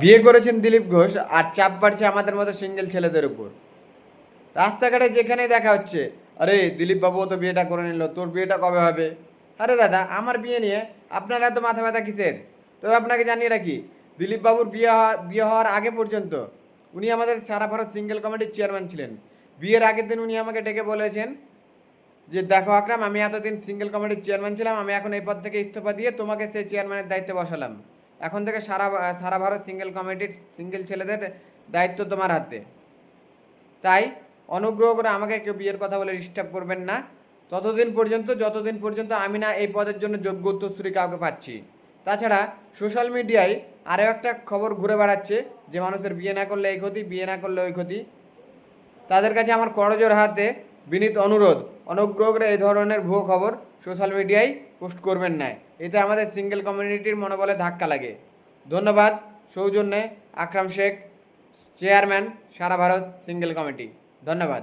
বিয়ে করেছেন দিলীপ ঘোষ আর চাপ বাড়ছে আমাদের মতো সিঙ্গেল ছেলেদের উপর। রাস্তাঘাটে যেখানেই দেখা হচ্ছে, আরে দিলীপ বাবুও তো বিয়েটা করে নিল, তোর বিয়েটা কবে হবে? আরে দাদা, আমার বিয়ে নিয়ে আপনারা তো মাথা ব্যথা কিসের? তবে আপনাকে জানিয়ে রাখি, দিলীপ বাবুর বিয়ে হওয়ার আগে পর্যন্ত উনি আমাদের সারা ভারত সিঙ্গেল কমিটির চেয়ারম্যান ছিলেন। বিয়ের আগের দিন উনি আমাকে ডেকে বলেছেন যে দেখো আকরাম, আমি এতদিন সিঙ্গেল কমিটির চেয়ারম্যান ছিলাম, আমি এখন এই পদ থেকে ইস্তফা দিয়ে তোমাকে সেই চেয়ারম্যানের দায়িত্বে বসালাম। এখন থেকে সারা সারা ভারত সিঙ্গেল কমিটির সিঙ্গেল ছেলেদের দায়িত্ব তোমার হাতে। তাই অনুগ্রহ করে আমাকে কেউ বিয়ের কথা বলে ডিস্টার্ব করবেন না, যতদিন পর্যন্ত আমি না এই পদের জন্য যোগ্য উত্তরসূরি কাউকে পাচ্ছি। তাছাড়া সোশ্যাল মিডিয়ায় আরও একটা খবর ঘুরে বেড়াচ্ছে যে মানুষের বিয়ে না করলে এই ক্ষতি, বিয়ে না করলে ওই ক্ষতি। তাদের কাছে আমার করজোড় হাতে বিনীত অনুরোধ, অনুগ্রহ করে এই ধরনের ভুয়ো খবর সোশ্যাল মিডিয়ায় পোস্ট করবেন না। এতে আমাদের সিঙ্গেল কমিউনিটির মনোবলে ধাক্কা লাগে। ধন্যবাদ। সৌজন্যে আকরাম শেখ, চেয়ারম্যান, সারা ভারত সিঙ্গেল কমিটি। ধন্যবাদ।